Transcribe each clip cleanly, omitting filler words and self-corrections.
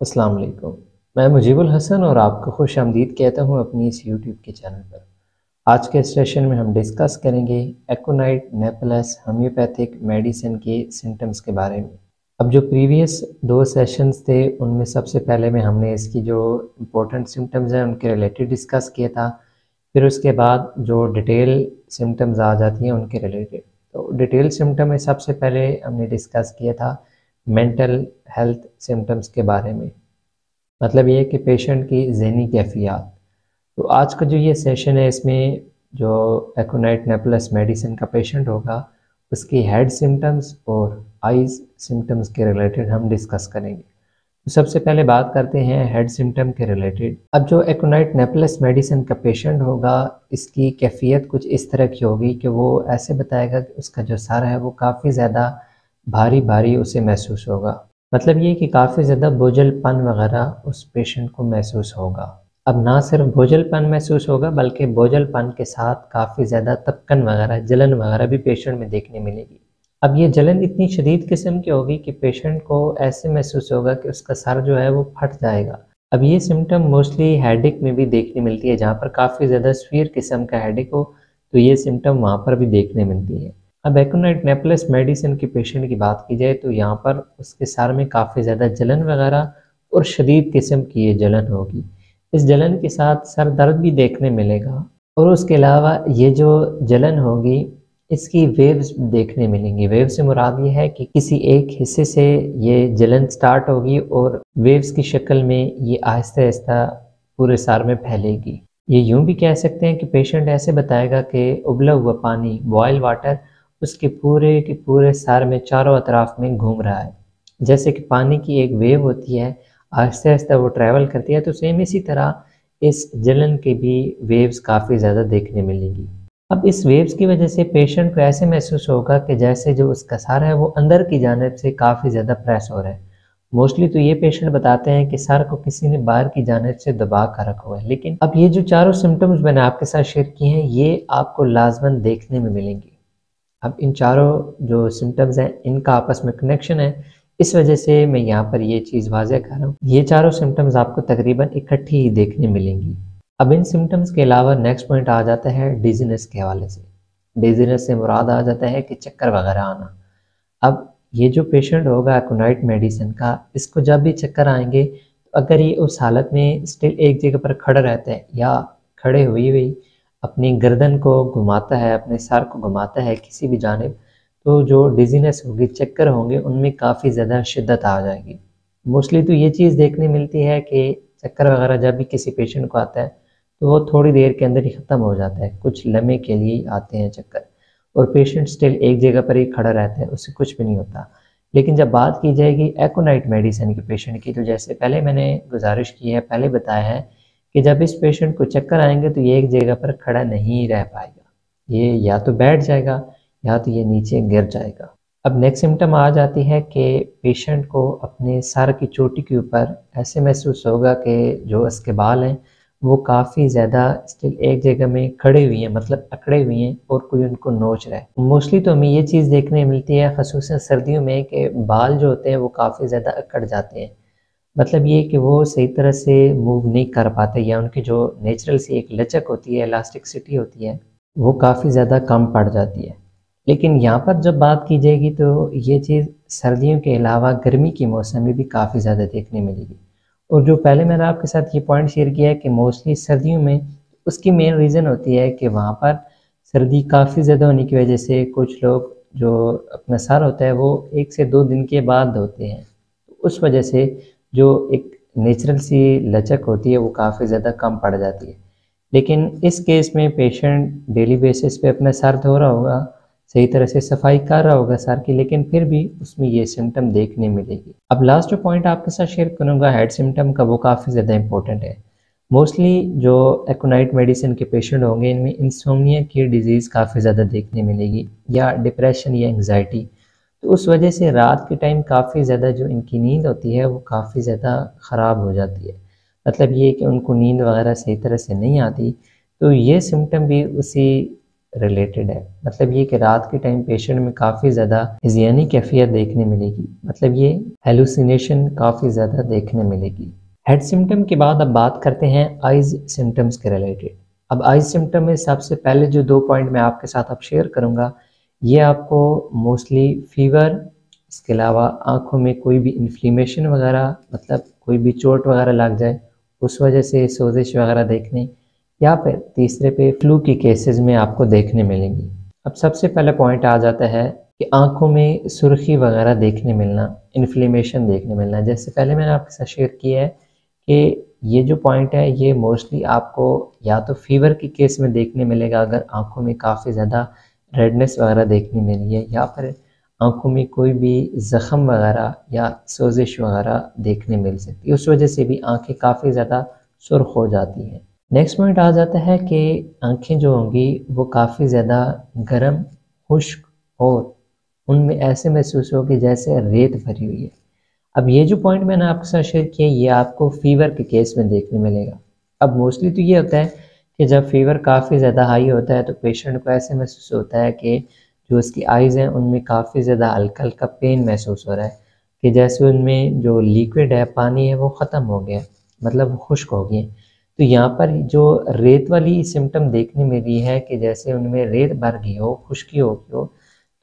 अस्सलाम वालेकुम। मैं मुजीबुल हसन और आपको खुश आमदीद कहता हूँ अपनी इस यूट्यूब के चैनल पर। आज के इस सेशन में हम डिस्कस करेंगे एकोनाइट नेपलस होम्योपैथिक मेडिसिन के सिम्टम्स के बारे में। अब जो प्रीवियस दो सेशंस थे उनमें सबसे पहले में हमने इसकी जो इम्पोर्टेंट सिम्टम्स हैं उनके रिलेटेड डिस्कस किया था। फिर उसके बाद जो डिटेल सिम्टम्स आ जाती हैं उनके रिलेटेड, तो डिटेल सिम्टम में सबसे पहले हमने डिस्कस किया था मेंटल हेल्थ सिम्टम्स के बारे में। मतलब ये है कि पेशेंट की ज़हनी कैफियत। तो आज का जो ये सेशन है इसमें जो एकोनाइट नेपलस मेडिसिन का पेशेंट होगा उसकी हेड सिम्टम्स और आईज सिम्टम्स के रिलेटेड हम डिस्कस करेंगे। तो सबसे पहले बात करते हैं हेड सिम्टम के रिलेटेड। अब जो एकोनाइट नेपलस मेडिसिन का पेशेंट होगा इसकी कैफियत कुछ इस तरह की होगी कि वो ऐसे बताएगा कि उसका जो सर है वो काफ़ी ज़्यादा भारी भारी उसे महसूस होगा। मतलब ये कि काफ़ी ज़्यादा बोझलपन वगैरह उस पेशेंट को महसूस होगा। अब ना सिर्फ बोझलपन महसूस होगा बल्कि बोझलपन के साथ काफ़ी ज़्यादा तपकन वगैरह, जलन वगैरह भी पेशेंट में देखने मिलेगी। अब ये जलन इतनी शदीद किस्म की होगी कि पेशेंट को ऐसे महसूस होगा कि उसका सर जो है वो फट जाएगा। अब ये सिम्टम मोस्टली हेडेक में भी देखने मिलती है, जहाँ पर काफ़ी ज़्यादा सीवियर किस्म का हेडेक हो तो ये सिम्टम वहाँ पर भी देखने मिलती है। अब एकोनाइट नेपलस मेडिसिन के पेशेंट की बात की जाए तो यहाँ पर उसके सर में काफ़ी ज़्यादा जलन वगैरह और शदीद किस्म की ये जलन होगी। इस जलन के साथ सर दर्द भी देखने मिलेगा और उसके अलावा ये जो जलन होगी इसकी वेव्स देखने मिलेंगी। वेव से मुराद ये है कि किसी एक हिस्से से ये जलन स्टार्ट होगी और वेव्स की शक्ल में ये आहिस्ता आहिस्ता पूरे सर में फैलेगी। ये यूं भी कह सकते हैं कि पेशेंट ऐसे बताएगा कि उबला हुआ पानी, बॉयल वाटर उसके पूरे के पूरे सर में चारों अतराफ में घूम रहा है। जैसे कि पानी की एक वेव होती है, आहिस्ता आहिस्ता वो ट्रैवल करती है, तो सेम इसी तरह इस जलन के भी वेव्स काफ़ी ज़्यादा देखने मिलेंगी। अब इस वेव्स की वजह से पेशेंट को ऐसे महसूस होगा कि जैसे जो उसका सर है वो अंदर की जानिब से काफ़ी ज़्यादा प्रेस हो रहा है। मोस्टली तो ये पेशेंट बताते हैं कि सर को किसी ने बाहर की जानिब से दबा कर रखा हुआ है। लेकिन अब ये जो चारों सिम्टम्स मैंने आपके साथ शेयर किए हैं ये आपको लाजमन देखने में मिलेंगी। अब इन चारों जो सिम्टम्स हैं इनका आपस में कनेक्शन है, इस वजह से मैं यहाँ पर ये चीज़ वाज़ेह कर रहा हूँ। ये चारों सिम्टम्स आपको तकरीबन इकट्ठी ही देखने मिलेंगी। अब इन सिम्टम्स के अलावा नेक्स्ट पॉइंट आ जाता है डिजीनेस के हवाले से। डिजीनेस से मुराद आ जाता है कि चक्कर वगैरह आना। अब ये जो पेशेंट होगा एकोनाइट मेडिसिन का, इसको जब भी चक्कर आएंगे तो अगर ये उस हालत में स्टिल एक जगह पर खड़ा रहता है या खड़े हुई हुई अपनी गर्दन को घुमाता है, अपने सर को घुमाता है किसी भी जानिब, तो जो डिजीनेस होगी, चक्कर होंगे, उनमें काफ़ी ज़्यादा शिद्दत आ जाएगी। मोस्टली तो ये चीज़ देखने मिलती है कि चक्कर वगैरह जब भी किसी पेशेंट को आता है तो वो थोड़ी देर के अंदर ही ख़त्म हो जाता है, कुछ लम्हे के लिए आते हैं चक्कर और पेशेंट स्टिल एक जगह पर ही खड़ा रहता है, उससे कुछ भी नहीं होता। लेकिन जब बात की जाएगी एकोनाइट मेडिसिन के पेशेंट की, तो जैसे पहले मैंने गुजारिश की है, पहले बताया है कि जब इस पेशेंट को चक्कर आएंगे तो ये एक जगह पर खड़ा नहीं रह पाएगा, ये या तो बैठ जाएगा या तो ये नीचे गिर जाएगा। अब नेक्स्ट सिम्टम आ जाती है कि पेशेंट को अपने सर की चोटी के ऊपर ऐसे महसूस होगा कि जो उसके बाल हैं वो काफ़ी ज़्यादा स्टिल एक जगह में खड़े हुए हैं, मतलब अकड़े हुए हैं और कोई उनको नोच रहा है। मोस्टली तो हमें ये चीज़ देखने मिलती है ख़ुसूसन सर्दियों में कि बाल जो होते हैं वो काफ़ी ज़्यादा अकड़ जाते हैं। मतलब ये कि वो सही तरह से मूव नहीं कर पाते या उनकी जो नेचुरल सी एक लचक होती है, इलास्टिसिटी होती है, वो काफ़ी ज़्यादा कम पड़ जाती है। लेकिन यहाँ पर जब बात की जाएगी तो ये चीज़ सर्दियों के अलावा गर्मी के मौसम में भी काफ़ी ज़्यादा देखने मिलेगी। और जो पहले मैंने आपके साथ ये पॉइंट शेयर किया है कि मोस्टली सर्दियों में उसकी मेन रीज़न होती है कि वहाँ पर सर्दी काफ़ी ज़्यादा होने की वजह से कुछ लोग जो अपना सर होता है वो 1 से 2 दिन के बाद धोते हैं। उस वजह से जो एक नेचुरल सी लचक होती है वो काफ़ी ज़्यादा कम पड़ जाती है। लेकिन इस केस में पेशेंट डेली बेसिस पे अपना सर धो रहा होगा, सही तरह से सफाई कर रहा होगा सर की, लेकिन फिर भी उसमें ये सिम्टम देखने मिलेगी। अब लास्ट जो पॉइंट आपके साथ शेयर करूँगा हेड सिम्टम का, वो काफ़ी ज़्यादा इंपॉर्टेंट है। मोस्टली जो एकोनाइट मेडिसिन के पेशेंट होंगे इनमें इंसोम्निया की डिज़ीज़ काफ़ी ज़्यादा देखने मिलेगी या डिप्रेशन या एंग्जाइटी। तो उस वजह से रात के टाइम काफ़ी ज़्यादा जो इनकी नींद होती है वो काफ़ी ज़्यादा ख़राब हो जाती है। मतलब ये कि उनको नींद वगैरह सही तरह से नहीं आती, तो ये सिम्टम भी उसी रिलेटेड है। मतलब ये कि रात के टाइम पेशेंट में काफ़ी ज़्यादा हिज़ियानी कैफियत देखने मिलेगी, मतलब ये हेलुसिनेशन काफ़ी ज़्यादा देखने मिलेगी। हेड सिम्टम के बाद अब बात करते हैं आइज़ सिम्टम्स के रिलेटेड। अब आइज़ सिम्टम में सबसे पहले जो 2 पॉइंट मैं आपके साथ अब शेयर करूँगा, ये आपको मोस्टली फ़ीवर, इसके अलावा आँखों में कोई भी इन्फ्लेमेशन वगैरह, मतलब कोई भी चोट वगैरह लग जाए उस वजह से सोजिश वगैरह देखने, या फिर तीसरे पे फ्लू की केसेस में आपको देखने मिलेंगी। अब सबसे पहले पॉइंट आ जाता है कि आंखों में सुर्खी वगैरह देखने मिलना, इन्फ्लेमेशन देखने मिलना। जैसे पहले मैंने आपके साथ शेयर किया है कि ये जो पॉइंट है ये मोस्टली आपको या तो फीवर की केस में देखने मिलेगा अगर आंखों में काफ़ी ज़्यादा रेडनेस वगैरह देखने मिली है, या फिर आंखों में कोई भी ज़ख़म वगैरह या सोजिश वगैरह देखने मिल सकती है, उस वजह से भी आंखें काफ़ी ज़्यादा सुर्ख हो जाती हैं। नेक्स्ट पॉइंट आ जाता है कि आंखें जो होंगी वो काफ़ी ज़्यादा गर्म, खुश्क और उनमें ऐसे महसूस हो कि जैसे रेत भरी हुई है। अब ये जो पॉइंट मैंने आपके साथ शेयर किया ये आपको फ़ीवर के केस में देखने मिलेगा। अब मोस्टली तो ये होता है कि जब फ़ीवर काफ़ी ज़्यादा हाई होता है तो पेशेंट को ऐसे महसूस होता है कि जो उसकी आइज़ हैं उनमें काफ़ी ज़्यादा हल्का-हल्का पेन महसूस हो रहा है, कि जैसे उनमें जो लिक्विड है, पानी है, वो ख़त्म हो गया है, मतलब वो खुश्क हो गई हैं। तो यहाँ पर जो रेत वाली सिम्पटम देखने में भी है कि जैसे उनमें रेत भर गई हो, खुश्की हो गई हो,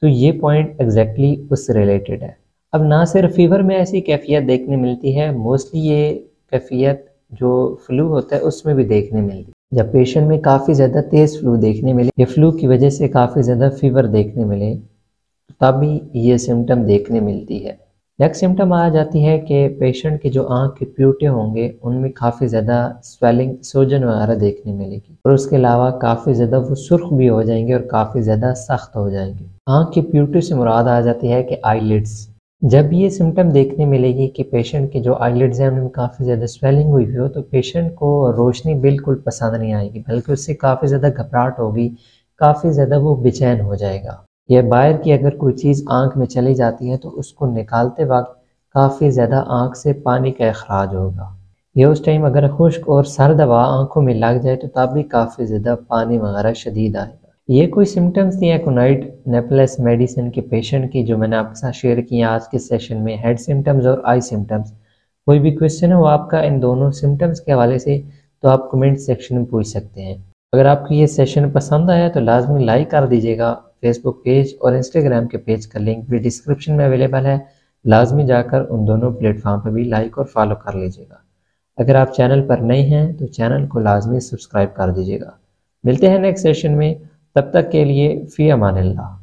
तो ये पॉइंट एग्जैक्टली उससे रिलेटेड है। अब ना सिर्फ फीवर में ऐसी कैफियत देखने मिलती है, मोस्टली ये कैफियत जो फ्लू होता है उसमें भी देखने मिलती है। जब पेशेंट में काफ़ी ज़्यादा तेज़ फ्लू देखने मिले या फ्लू की वजह से काफ़ी ज़्यादा फीवर देखने मिले, तभी ये सिम्टम देखने मिलती है। नेक्स्ट सिम्टम आ जाती है कि पेशेंट के जो आँख के प्यूटे होंगे उनमें काफ़ी ज़्यादा स्वेलिंग, सूजन वगैरह देखने मिलेगी, और उसके अलावा काफ़ी ज़्यादा वो सुर्ख भी हो जाएंगे और काफ़ी ज़्यादा सख्त हो जाएंगे। आँख के प्यूटे से मुराद आ जाती है कि आईलिड्स। जब ये सिम्टम देखने मिलेगी कि पेशेंट के जो आईलिड्स हैं उनमें काफ़ी ज़्यादा स्वेलिंग हुई हो, तो पेशेंट को रोशनी बिल्कुल पसंद नहीं आएगी, बल्कि उससे काफ़ी ज़्यादा घबराहट होगी, काफ़ी ज़्यादा वो बेचैन हो जाएगा। या बाहर की अगर कोई चीज़ आँख में चली जाती है तो उसको निकालते वक्त काफ़ी ज़्यादा आँख से पानी का अखराज होगा। या उस टाइम अगर खुश्क और सर्द हवा आँखों में लग जाए तो तब भी काफ़ी ज़्यादा पानी वगैरह शदीद आएगा। ये कोई सिम्टम्स थी एकोनाइट नेपलेस मेडिसिन के पेशेंट की जो मैंने आपके साथ शेयर किया आज के सेशन में, हेड सिम्टम्स और आई सिम्टम्स। कोई भी क्वेश्चन हो आपका इन दोनों सिम्टम्स के हवाले से तो आप कमेंट सेक्शन में पूछ सकते हैं। अगर आपको ये सेशन पसंद आया तो लाजमी लाइक कर दीजिएगा। फेसबुक पेज और इंस्टाग्राम के पेज का लिंक भी डिस्क्रिप्शन में अवेलेबल है, लाजमी जाकर उन दोनों प्लेटफॉर्म पर भी लाइक और फॉलो कर लीजिएगा। अगर आप चैनल पर नए हैं तो चैनल को लाजमी सब्सक्राइब कर दीजिएगा। मिलते हैं नेक्स्ट सेशन में, तब तक के लिए फ़ी अमानिल्लाह।